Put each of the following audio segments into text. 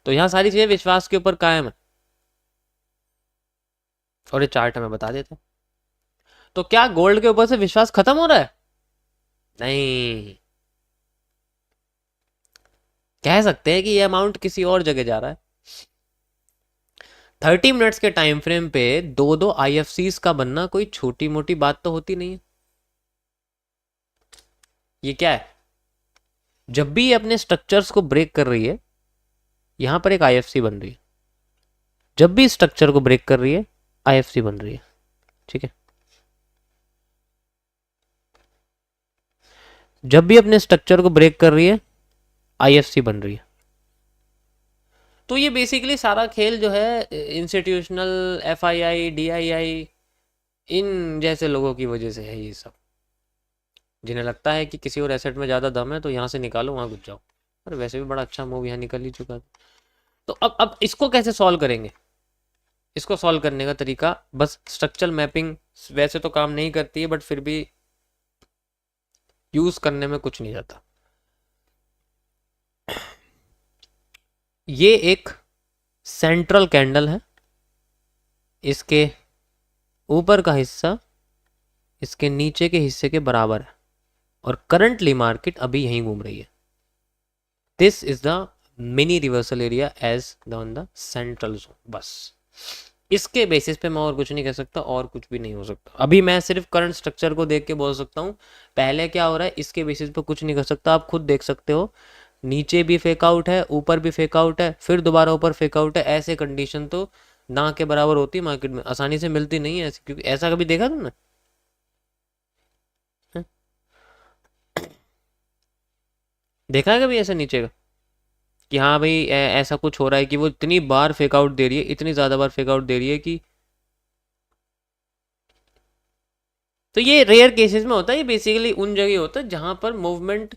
तो यहाँ सारी चीजें विश्वास के ऊपर कायम है, और ये चार्ट हमें बता देता है। तो क्या गोल्ड के ऊपर से विश्वास खत्म हो रहा है? नहीं, कह सकते हैं कि ये अमाउंट किसी और जगह जा रहा है। 30 मिनट्स के टाइम फ्रेम पे दो दो IFCs का बनना कोई छोटी मोटी बात तो होती नहीं है। ये क्या है? जब भी ये अपने स्ट्रक्चर्स को ब्रेक कर रही है, यहां पर एक IFC बन रही है। जब भी स्ट्रक्चर को ब्रेक कर रही है, IFC बन रही है। ठीक है, जब भी अपने स्ट्रक्चर को ब्रेक कर रही है, IFC बन रही है। तो ये बेसिकली सारा खेल जो है इंस्टीट्यूशनल FII DII इन जैसे लोगों की वजह से है ये सब, जिन्हें लगता है कि किसी और एसेट में ज़्यादा दम है तो यहाँ से निकालो, वहाँ घुस जाओ। अरे वैसे भी बड़ा अच्छा मूव यहाँ निकल ही चुका था। तो अब इसको कैसे सॉल्व करेंगे? इसको सॉल्व करने का तरीका, बस स्ट्रक्चरल मैपिंग वैसे तो काम नहीं करती है, बट फिर भी यूज करने में कुछ नहीं जाता। ये एक सेंट्रल कैंडल है, इसके ऊपर का हिस्सा इसके नीचे के हिस्से के बराबर है, और करंटली मार्केट अभी यहीं घूम रही है। This is the mini reversal area as on the central zone. बस इसके बेसिस पे मैं और कुछ नहीं कह सकता, और कुछ भी नहीं हो सकता। अभी मैं सिर्फ करंट स्ट्रक्चर को देख के बोल सकता हूँ पहले क्या हो रहा है, इसके बेसिस पे कुछ नहीं कर सकता। आप खुद देख सकते हो, नीचे भी फेक आउट है, ऊपर भी फेक आउट है, फिर दोबारा ऊपर फेक आउट है। ऐसे कंडीशन तो ना के बराबर होती है मार्केट में, आसानी से मिलती नहीं है ऐसी। क्योंकि ऐसा कभी देखा तुमने? हैं? देखा है कभी ऐसा नीचे का कि हाँ भाई ऐसा कुछ हो रहा है कि वो इतनी बार फेक आउट दे रही है, इतनी ज़्यादा बार फेक आउट दे रही है कि, तो ये रेयर केसेस में होता है। ये बेसिकली उन जगह होता है जहां पर मूवमेंट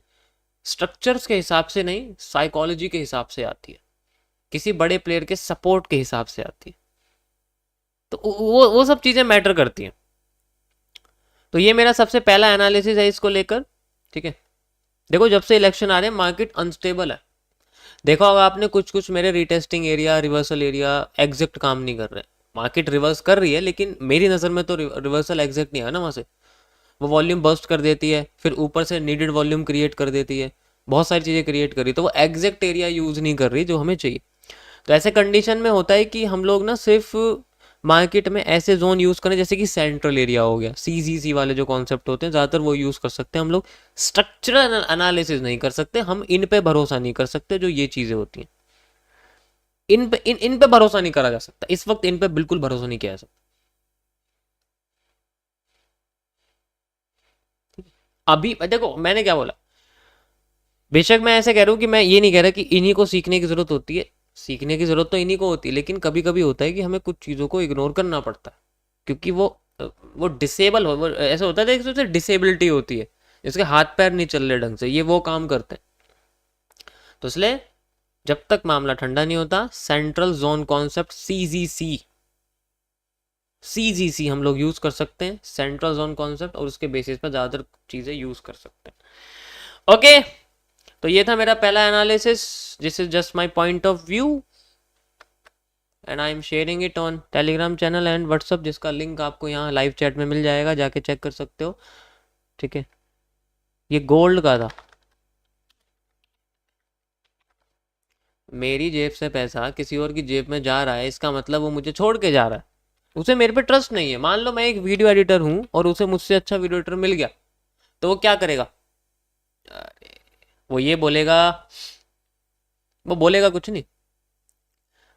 स्ट्रक्चर्स के हिसाब से नहीं, साइकोलॉजी के हिसाब से आती है, किसी बड़े प्लेयर के सपोर्ट के हिसाब से आती है। तो वो सब चीज़ें मैटर करती हैं। तो ये मेरा सबसे पहला एनालिसिस है इसको लेकर। ठीक है, देखो जब से इलेक्शन आ रहे हैं मार्केट अनस्टेबल है। देखो अगर आपने कुछ कुछ मेरे retesting area, reversal area exact काम नहीं कर रहे। मार्केट रिवर्स कर रही है, लेकिन मेरी नज़र में तो रिवर्सल एग्जैक्ट नहीं है ना। वहाँ से वो वॉल्यूम बर्स्ट कर देती है, फिर ऊपर से नीडेड वॉल्यूम क्रिएट कर देती है, बहुत सारी चीज़ें क्रिएट कर रही है, तो वो एग्जैक्ट एरिया यूज़ नहीं कर रही जो हमें चाहिए। तो ऐसे कंडीशन में होता है कि हम लोग ना सिर्फ मार्केट में ऐसे जोन यूज़ करें जैसे कि सेंट्रल एरिया हो गया, CCC वाले जो कॉन्सेप्ट होते हैं ज़्यादातर वो यूज़ कर सकते हैं हम लोग। स्ट्रक्चरल एनालिसिस नहीं कर सकते हम, इन पे भरोसा नहीं कर सकते। जो ये चीज़ें होती हैं इन पे भरोसा नहीं करा जा सकता इस वक्त, इन पे बिल्कुल भरोसा नहीं किया जा सकता। अभी देखो मैंने क्या बोला, बेशक मैं ऐसे कह रहा हूँ कि मैं ये नहीं कह रहा कि इन्हीं को सीखने की जरूरत होती है, सीखने की जरूरत तो इन्हीं को होती है, लेकिन कभी कभी होता है कि हमें कुछ चीज़ों को इग्नोर करना पड़ता है, क्योंकि वो डिसेबल हो, वो ऐसा होता है कि डिसेबिलिटी होती है, जिसके हाथ पैर नहीं चल रहे ढंग से, ये वो काम करते हैं। तो इसलिए जब तक मामला ठंडा नहीं होता, सेंट्रल जोन कॉन्सेप्ट CGC हम लोग यूज कर सकते हैं, सेंट्रल जोन कॉन्सेप्ट, और उसके बेसिस पर ज़्यादातर चीज़ें यूज कर सकते हैं। ओके, तो ये था मेरा पहला analysis. This is just my point of view and I am sharing it on Telegram channel and WhatsApp, जिसका लिंक आपको यहाँ लाइव चैट में मिल जाएगा, जाके चेक कर सकते हो। ठीक है, ये गोल्ड का था। मेरी जेब से पैसा किसी और की जेब में जा रहा है, इसका मतलब वो मुझे छोड़ के जा रहा है, उसे मेरे पे ट्रस्ट नहीं है। मान लो मैं एक वीडियो एडिटर हूँ और उसे मुझसे अच्छा वीडियो एडिटर मिल गया, तो वो क्या करेगा? वो ये बोलेगा, वो बोलेगा कुछ नहीं,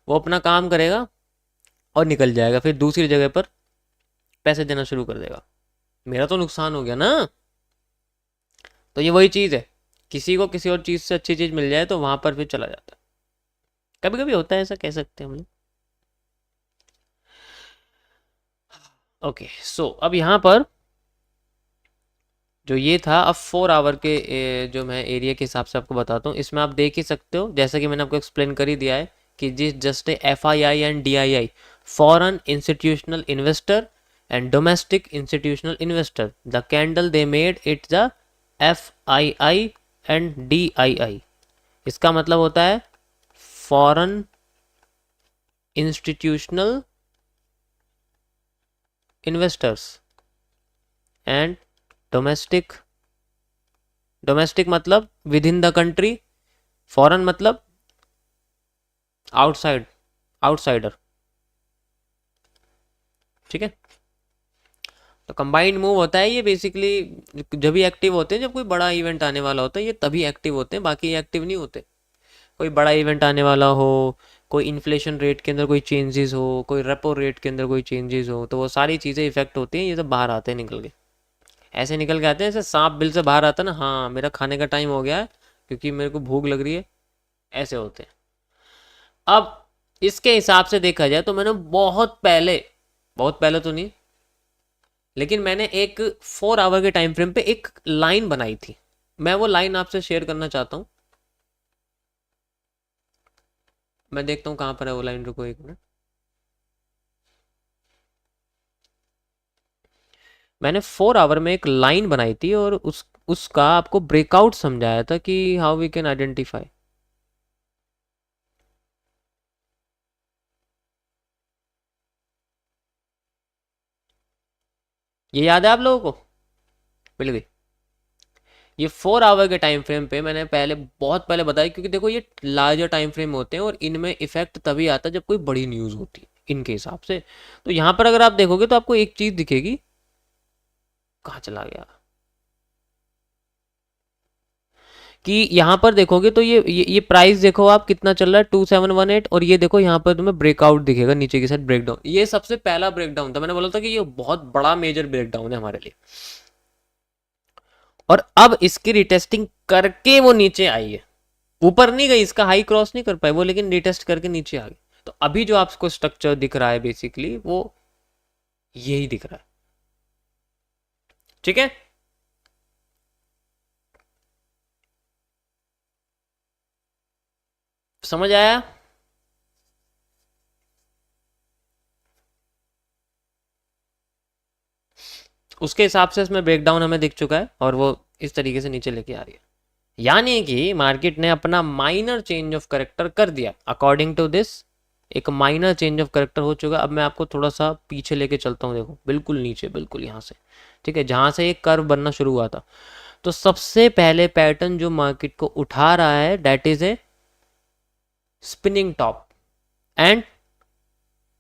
वो अपना काम करेगा और निकल जाएगा, फिर दूसरी जगह पर पैसे देना शुरू कर देगा। मेरा तो नुकसान हो गया ना। तो ये वही चीज़ है, किसी को किसी और चीज़ से अच्छी चीज़ मिल जाए तो वहां पर फिर चला जाता है। कभी कभी होता है ऐसा, कह सकते हैं हम लोग। ओके सो अब यहाँ पर जो ये था, अब 4 आवर के जो मैं एरिया के हिसाब से आपको बताता हूँ, इसमें आप देख ही सकते हो जैसा कि मैंने आपको एक्सप्लेन कर ही दिया है कि जिस just FII and DII, foreign institutional investor and domestic institutional investor, the candle they made it the FII and DII। इसका मतलब होता है foreign institutional investors and domestic, domestic मतलब within the country, foreign मतलब outside, outsider, ठीक है। तो combined move होता है ये बेसिकली जब भी एक्टिव होते हैं, जब कोई बड़ा इवेंट आने वाला होता है ये तभी एक्टिव होते हैं, बाकी एक्टिव नहीं होते। कोई बड़ा इवेंट आने वाला हो, कोई इन्फ्लेशन रेट के अंदर कोई चेंजेस हो, कोई रेपो रेट के अंदर कोई चेंजेस हो, तो वो सारी चीज़ें इफेक्ट होती हैं, ये सब बाहर आते हैं निकल के, ऐसे निकल के आते हैं, जैसे सांप बिल से बाहर आता है ना, हाँ मेरा खाने का टाइम हो गया है क्योंकि मेरे को भूख लग रही है, ऐसे होते हैं। अब इसके हिसाब से देखा जाए तो मैंने बहुत पहले, बहुत पहले तो नहीं, लेकिन मैंने एक 4 आवर के टाइम फ्रेम पे एक लाइन बनाई थी, मैं वो लाइन आपसे शेयर करना चाहता हूँ। मैं देखता हूँ कहाँ पर है वो लाइन, रुको एक मिनट। मैंने 4 आवर में एक लाइन बनाई थी और उसका आपको ब्रेकआउट समझाया था कि हाउ वी कैन आइडेंटिफाई। ये याद है आप लोगों को? मिल गई। ये 4 आवर के टाइम फ्रेम पे मैंने पहले, बहुत पहले बताया, क्योंकि देखो ये लार्जर टाइम फ्रेम होते हैं और इनमें इफेक्ट तभी आता है जब कोई बड़ी न्यूज़ होती है इनके हिसाब से। तो यहाँ पर अगर आप देखोगे तो आपको एक चीज़ दिखेगी, कहाँ चला गया, कि यहाँ पर देखोगे तो ये प्राइस देखो आप कितना चल रहा है 2718, और ये देखो यहाँ पर तुम्हें ब्रेकआउट दिखेगा नीचे की साइड, ब्रेकडाउन। ये सबसे पहला ब्रेकडाउन था, मैंने बोला था कि ये बहुत बड़ा मेजर ब्रेकडाउन है हमारे लिए। और अब इसकी रिटेस्टिंग करके वो नीचे आई है, ऊपर नहीं गई, इसका हाई क्रॉस नहीं कर पाए वो, लेकिन रिटेस्ट करके नीचे आ गई। तो अभी जो आपको स्ट्रक्चर दिख रहा है बेसिकली वो यही दिख रहा है, ठीक है। समझ आया? उसके हिसाब से इसमें ब्रेकडाउन हमें दिख चुका है और वो इस तरीके से नीचे लेके आ रही है, यानी कि मार्केट ने अपना माइनर चेंज ऑफ करेक्टर कर दिया अकॉर्डिंग टू दिस। एक माइनर चेंज ऑफ करेक्टर हो चुका। अब मैं आपको थोड़ा सा पीछे लेके चलता हूँ, देखो बिल्कुल नीचे, बिल्कुल यहाँ से, ठीक है, जहाँ से एक कर्व बनना शुरू हुआ था। तो सबसे पहले पैटर्न जो मार्केट को उठा रहा है that is a spinning top and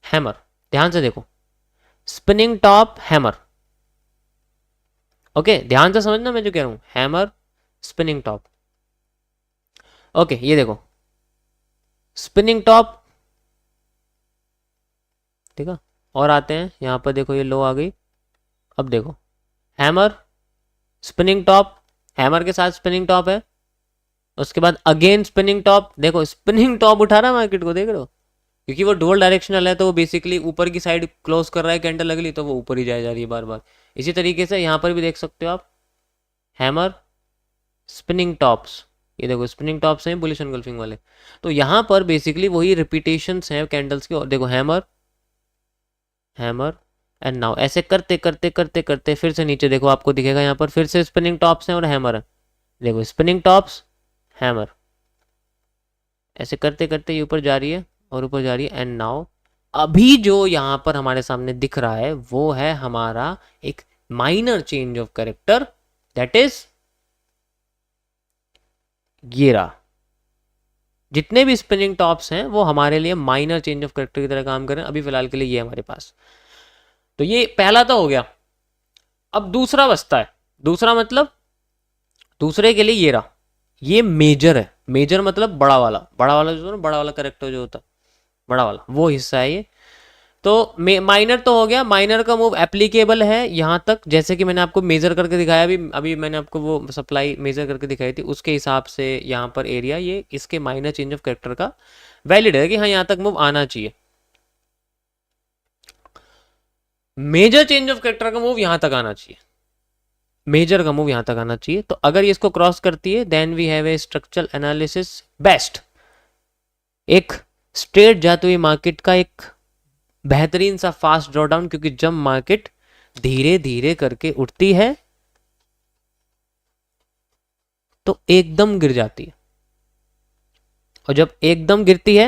hammer. ध्यान से देखो, स्पिनिंग टॉप हैमर, ओके, ध्यान से समझना मैं जो कह रहा हूं, हैमर स्पिनिंग टॉप। ओके ये देखो स्पिनिंग टॉप, ठीक है। और आते हैं यहां पर, देखो ये लो आ गई। अब देखो हैमर स्पिनिंग टॉप, हैमर के साथ स्पिनिंग टॉप है, उसके बाद अगेन स्पिनिंग टॉप। देखो स्पिनिंग टॉप उठा रहा है मार्केट को, देख रहे हो, क्योंकि वो डुअल डायरेक्शनल है तो वो बेसिकली ऊपर की साइड क्लोज कर रहा है कैंडल अगली, तो वो ऊपर ही जाए जा रही है बार बार। इसी तरीके से यहाँ पर भी देख सकते हो आप, हैमर स्पिनिंग टॉप्स, ये देखो स्पिनिंग टॉप्स हैं बुलिश एनगल्फिंग वाले। तो यहाँ पर बेसिकली वही रिपीटेशंस हैं कैंडल्स के, और देखो हैमर हैमर एंड नाउ, ऐसे करते करते करते करते फिर से नीचे देखो आपको दिखेगा यहाँ पर फिर से स्पिनिंग टॉप्स हैं और हैमर है। देखो स्पिनिंग टॉप्स हैमर, ऐसे करते करते ये ऊपर जा रही है और ऊपर जा रही है। एंड नाउ अभी जो यहाँ पर हमारे सामने दिख रहा है वो है हमारा एक minor change of character, that is ये रहा। जितने भी स्पिनिंग टॉप्स हैं वो हमारे लिए माइनर चेंज ऑफ कैरेक्टर की तरह काम कर रहे हैं अभी फिलहाल के लिए, ये हमारे पास। तो ये पहला तो हो गया। अब दूसरा बचता है, दूसरा मतलब दूसरे के लिए ये रहा, ये मेजर है। मेजर मतलब बड़ा वाला, बड़ा वाला जो है, बड़ा वाला कैरेक्टर जो होता है, बड़ा वाला वो हिस्सा है ये। तो माइनर तो हो गया, माइनर का मूव एप्लीकेबल है यहाँ तक, जैसे कि मैंने आपको मेजर करके दिखाया, अभी अभी मैंने आपको वो सप्लाई मेजर करके दिखाई थी, उसके हिसाब से यहाँ पर एरिया ये इसके माइनर चेंज ऑफ कैरेक्टर का वैलिड है कि हाँ यहाँ तक मूव आना चाहिए। मेजर चेंज ऑफ कैरेक्टर का मूव यहाँ तक आना चाहिए, मेजर का मूव यहाँ तक आना चाहिए। तो अगर ये इसको क्रॉस करती है then we have a structural analysis best, एक स्ट्रेट जाते हुए मार्केट का एक बेहतरीन सा फास्ट ड्रॉडाउन, क्योंकि जब मार्केट धीरे धीरे करके उठती है तो एकदम गिर जाती है, और जब एकदम गिरती है